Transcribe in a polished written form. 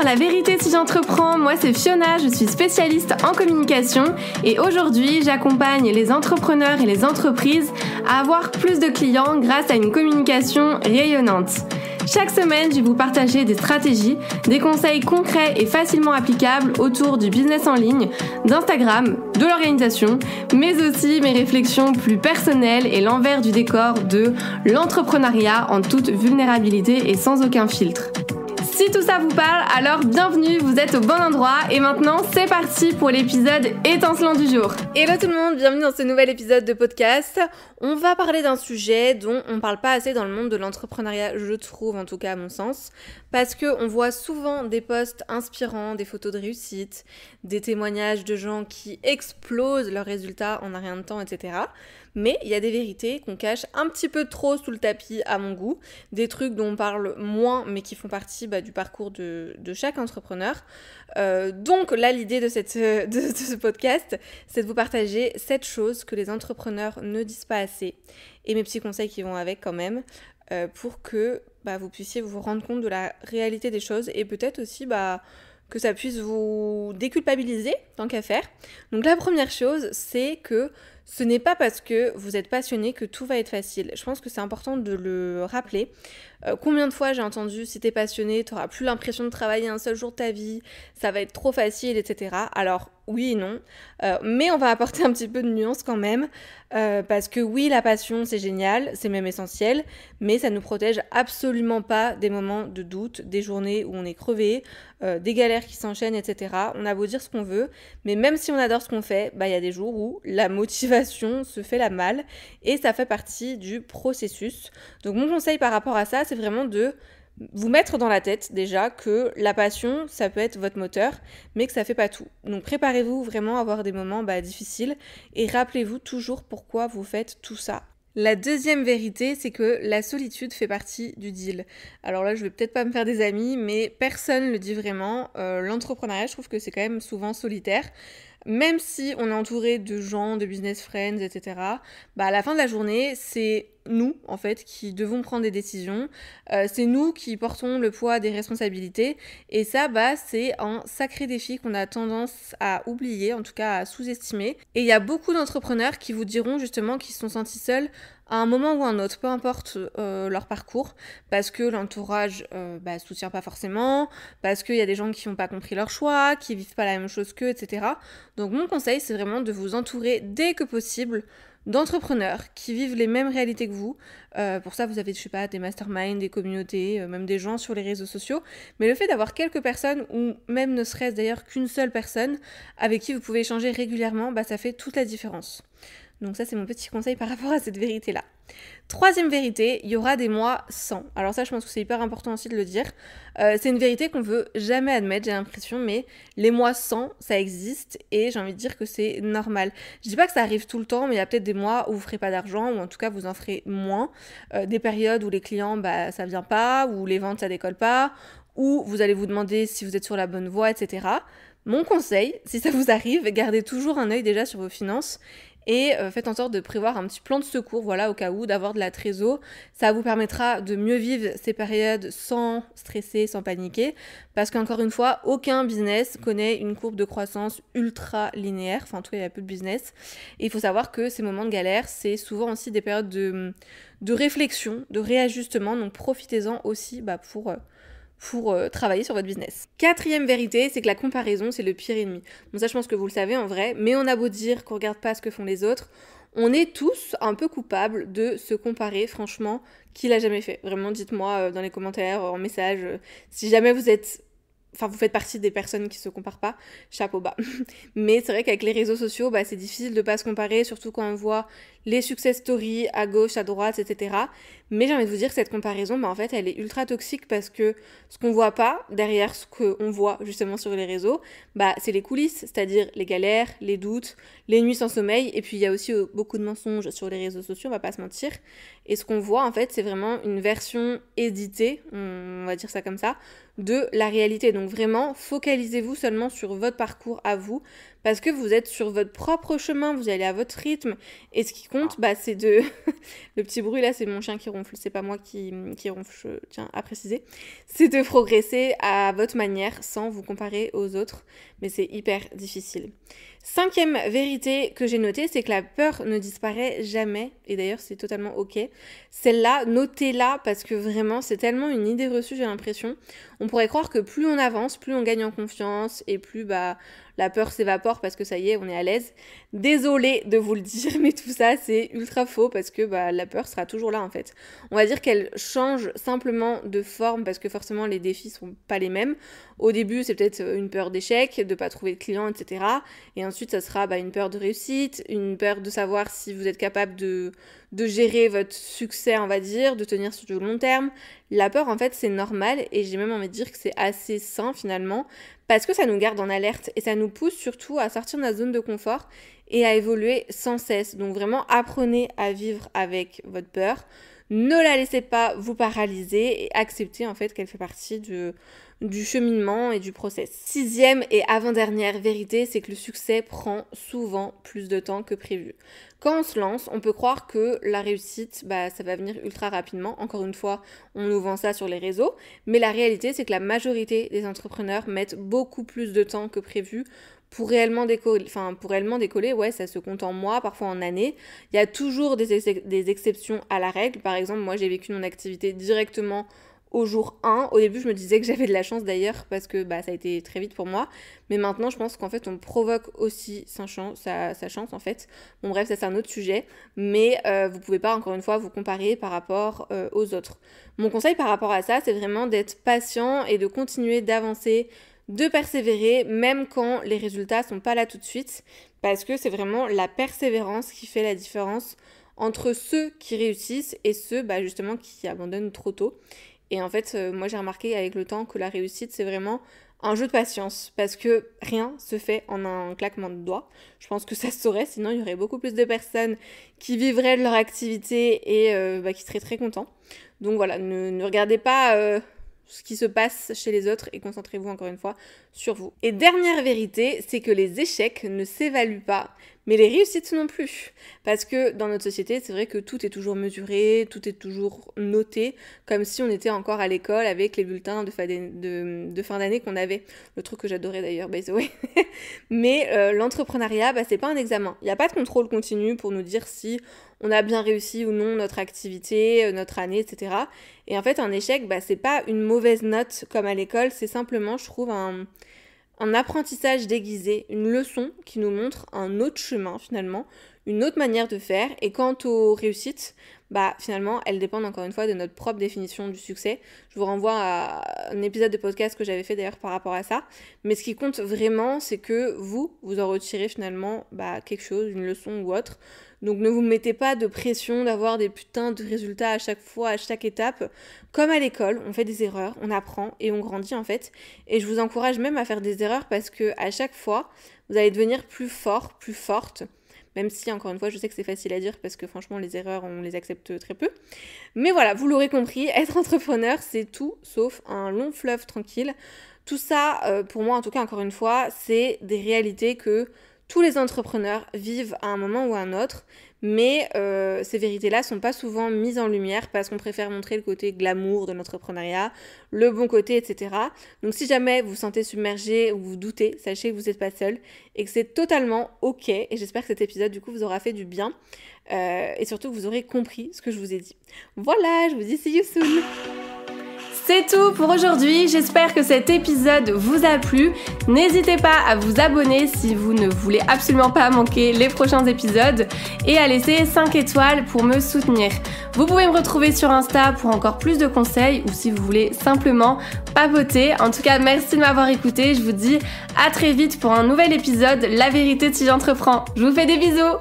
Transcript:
La vérité si j'entreprends, moi c'est Fiona, je suis spécialiste en communication et aujourd'hui j'accompagne les entrepreneurs et les entreprises à avoir plus de clients grâce à une communication rayonnante. Chaque semaine, je vais vous partager des stratégies, des conseils concrets et facilement applicables autour du business en ligne, d'Instagram, de l'organisation, mais aussi mes réflexions plus personnelles et l'envers du décor de l'entrepreneuriat en toute vulnérabilité et sans aucun filtre. Si tout ça vous parle, alors bienvenue, vous êtes au bon endroit et maintenant c'est parti pour l'épisode étincelant du jour. Hello tout le monde, bienvenue dans ce nouvel épisode de podcast. On va parler d'un sujet dont on parle pas assez dans le monde de l'entrepreneuriat, je trouve en tout cas à mon sens, parce qu'on voit souvent des posts inspirants, des photos de réussite, des témoignages de gens qui explosent leurs résultats en un rien de temps, etc. Mais il y a des vérités qu'on cache un petit peu trop sous le tapis à mon goût, des trucs dont on parle moins mais qui font partie du parcours de chaque entrepreneur. Donc là l'idée de ce podcast, c'est de vous partager 7 choses que les entrepreneurs ne disent pas assez et mes petits conseils qui vont avec quand même pour que vous puissiez vous rendre compte de la réalité des choses et peut-être aussi que ça puisse vous déculpabiliser tant qu'à faire. Donc la première chose, c'est que ce n'est pas parce que vous êtes passionné que tout va être facile. Je pense que c'est important de le rappeler. Combien de fois j'ai entendu, si t'es passionné, t'auras plus l'impression de travailler un seul jour de ta vie, ça va être trop facile, etc. Alors oui et non, mais on va apporter un petit peu de nuance quand même, parce que oui, la passion c'est génial, c'est même essentiel, mais ça ne nous protège absolument pas des moments de doute, des journées où on est crevé, des galères qui s'enchaînent, etc. On a beau dire ce qu'on veut, mais même si on adore ce qu'on fait, y a des jours où la motivation se fait la malle, et ça fait partie du processus. Donc mon conseil par rapport à ça, c'est vraiment de vous mettre dans la tête déjà que la passion, ça peut être votre moteur, mais que ça fait pas tout. Donc préparez-vous vraiment à avoir des moments difficiles et rappelez-vous toujours pourquoi vous faites tout ça. La deuxième vérité, c'est que la solitude fait partie du deal. Alors là, je vais peut-être pas me faire des amis, mais personne le dit vraiment. L'entrepreneuriat, je trouve que c'est quand même souvent solitaire. Même si on est entouré de gens, de business friends, etc., à la fin de la journée, c'est nous, en fait, qui devons prendre des décisions. C'est nous qui portons le poids des responsabilités. Et ça, c'est un sacré défi qu'on a tendance à oublier, en tout cas à sous-estimer. Et il y a beaucoup d'entrepreneurs qui vous diront justement qu'ils se sont sentis seuls à un moment ou un autre, peu importe leur parcours, parce que l'entourage soutient pas forcément, parce qu'il y a des gens qui n'ont pas compris leur choix, qui vivent pas la même chose qu'eux, etc. Donc mon conseil, c'est vraiment de vous entourer dès que possible d'entrepreneurs qui vivent les mêmes réalités que vous. Pour ça, vous avez, des masterminds, des communautés, même des gens sur les réseaux sociaux. Mais le fait d'avoir quelques personnes, ou même ne serait-ce d'ailleurs qu'une seule personne, avec qui vous pouvez échanger régulièrement, ça fait toute la différence. Donc ça, c'est mon petit conseil par rapport à cette vérité-là. Troisième vérité, il y aura des mois sans. Alors ça, je pense que c'est hyper important aussi de le dire. C'est une vérité qu'on veut jamais admettre, j'ai l'impression, mais les mois sans, ça existe et j'ai envie de dire que c'est normal. Je dis pas que ça arrive tout le temps, mais il y a peut-être des mois où vous ferez pas d'argent, ou en tout cas vous en ferez moins. Des périodes où les clients, ça vient pas, où les ventes, ça décolle pas, où vous allez vous demander si vous êtes sur la bonne voie, etc. Mon conseil, si ça vous arrive, gardez toujours un œil déjà sur vos finances et faites en sorte de prévoir un petit plan de secours, au cas où, d'avoir de la trésor. Ça vous permettra de mieux vivre ces périodes sans stresser, sans paniquer, parce qu'encore une fois, aucun business connaît une courbe de croissance ultra linéaire, enfin en tout cas il y a peu de business, et il faut savoir que ces moments de galère, c'est souvent aussi des périodes de réflexion, de réajustement, donc profitez-en aussi pour travailler sur votre business. Quatrième vérité, c'est que la comparaison, c'est le pire ennemi. Bon, ça, je pense que vous le savez en vrai, mais on a beau dire qu'on regarde pas ce que font les autres, on est tous un peu coupables de se comparer, franchement, qui l'a jamais fait. Vraiment, dites-moi dans les commentaires, en message, si jamais vous faites partie des personnes qui se comparent pas, chapeau bas. Mais c'est vrai qu'avec les réseaux sociaux, c'est difficile de pas se comparer, surtout quand on voit les success stories à gauche, à droite, etc. Mais j'ai envie de vous dire que cette comparaison, en fait, elle est ultra toxique parce que ce qu'on voit pas derrière ce qu'on voit justement sur les réseaux, c'est les coulisses, c'est-à-dire les galères, les doutes, les nuits sans sommeil, et puis il y a aussi beaucoup de mensonges sur les réseaux sociaux, on va pas se mentir. Et ce qu'on voit, en fait, c'est vraiment une version éditée, on va dire ça comme ça, de la réalité. Donc vraiment, focalisez-vous seulement sur votre parcours à vous, parce que vous êtes sur votre propre chemin, vous allez à votre rythme. Et ce qui compte, c'est de... Le petit bruit là, c'est mon chien qui ronfle, c'est pas moi qui ronfle, je tiens à préciser. C'est de progresser à votre manière sans vous comparer aux autres, mais c'est hyper difficile. 5e vérité que j'ai notée, c'est que la peur ne disparaît jamais, et d'ailleurs c'est totalement ok. Celle-là, notez-la, parce que vraiment c'est tellement une idée reçue, j'ai l'impression. On pourrait croire que plus on avance, plus on gagne en confiance, et plus la peur s'évapore parce que ça y est, on est à l'aise. Désolée de vous le dire, mais tout ça c'est ultra faux, parce que la peur sera toujours là en fait. On va dire qu'elle change simplement de forme, parce que forcément les défis sont pas les mêmes. Au début c'est peut-être une peur d'échec, de pas trouver de clients, etc. Et ensuite ça sera une peur de réussite, une peur de savoir si vous êtes capable de gérer votre succès, on va dire, de tenir sur du long terme. La peur en fait c'est normal, et j'ai même envie de dire que c'est assez sain finalement, parce que ça nous garde en alerte et ça nous pousse surtout à sortir de notre zone de confort et à évoluer sans cesse. Donc vraiment apprenez à vivre avec votre peur, ne la laissez pas vous paralyser et acceptez en fait qu'elle fait partie du cheminement et du process. 6e et avant-dernière vérité, c'est que le succès prend souvent plus de temps que prévu. Quand on se lance, on peut croire que la réussite, ça va venir ultra rapidement. Encore une fois, on nous vend ça sur les réseaux. Mais la réalité, c'est que la majorité des entrepreneurs mettent beaucoup plus de temps que prévu pour réellement décoller. Ouais, ça se compte en mois, parfois en années. Il y a toujours des exceptions à la règle. Par exemple, moi, j'ai vécu mon activité directement au jour 1. Au début, je me disais que j'avais de la chance d'ailleurs, parce que ça a été très vite pour moi. Mais maintenant, je pense qu'en fait, on provoque aussi sa chance en fait. Bon bref, ça c'est un autre sujet. Mais vous pouvez pas, encore une fois, vous comparer par rapport aux autres. Mon conseil par rapport à ça, c'est vraiment d'être patient et de continuer d'avancer, de persévérer, même quand les résultats sont pas là tout de suite. Parce que c'est vraiment la persévérance qui fait la différence entre ceux qui réussissent et ceux justement qui abandonnent trop tôt. Et en fait, moi j'ai remarqué avec le temps que la réussite, c'est vraiment un jeu de patience, parce que rien se fait en un claquement de doigts. Je pense que ça se saurait, sinon il y aurait beaucoup plus de personnes qui vivraient de leur activité et qui seraient très contents. Donc voilà, ne regardez pas ce qui se passe chez les autres et concentrez-vous encore une fois sur vous. Et dernière vérité, c'est que les échecs ne s'évaluent pas, mais les réussites non plus. Parce que dans notre société, c'est vrai que tout est toujours mesuré, tout est toujours noté, comme si on était encore à l'école avec les bulletins de fin d'année qu'on avait. Le truc que j'adorais d'ailleurs, by the way. Mais l'entrepreneuriat, c'est pas un examen. Il n'y a pas de contrôle continu pour nous dire si on a bien réussi ou non notre activité, notre année, etc. Et en fait, un échec, c'est pas une mauvaise note comme à l'école, c'est simplement, je trouve, un apprentissage déguisé, une leçon qui nous montre un autre chemin finalement, une autre manière de faire. Et quant aux réussites, finalement, elles dépendent encore une fois de notre propre définition du succès. Je vous renvoie à un épisode de podcast que j'avais fait d'ailleurs par rapport à ça. Mais ce qui compte vraiment, c'est que vous en retirez finalement quelque chose, une leçon ou autre. Donc ne vous mettez pas de pression d'avoir des putains de résultats à chaque fois, à chaque étape. Comme à l'école, on fait des erreurs, on apprend et on grandit en fait. Et je vous encourage même à faire des erreurs, parce que à chaque fois, vous allez devenir plus fort, plus forte. Même si, encore une fois, je sais que c'est facile à dire, parce que franchement, les erreurs, on les accepte très peu. Mais voilà, vous l'aurez compris, être entrepreneur, c'est tout sauf un long fleuve tranquille. Tout ça, pour moi en tout cas, encore une fois, c'est des réalités que tous les entrepreneurs vivent à un moment ou à un autre, mais ces vérités-là sont pas souvent mises en lumière parce qu'on préfère montrer le côté glamour de l'entrepreneuriat, le bon côté, etc. Donc si jamais vous vous sentez submergé ou vous doutez, sachez que vous n'êtes pas seul et que c'est totalement ok. Et j'espère que cet épisode du coup vous aura fait du bien et surtout que vous aurez compris ce que je vous ai dit. Voilà, je vous dis see you soon. C'est tout pour aujourd'hui, j'espère que cet épisode vous a plu. N'hésitez pas à vous abonner si vous ne voulez absolument pas manquer les prochains épisodes et à laisser 5 étoiles pour me soutenir. Vous pouvez me retrouver sur Insta pour encore plus de conseils ou si vous voulez simplement papoter. En tout cas, merci de m'avoir écouté. Je vous dis à très vite pour un nouvel épisode La vérité si j'entreprends. Je vous fais des bisous.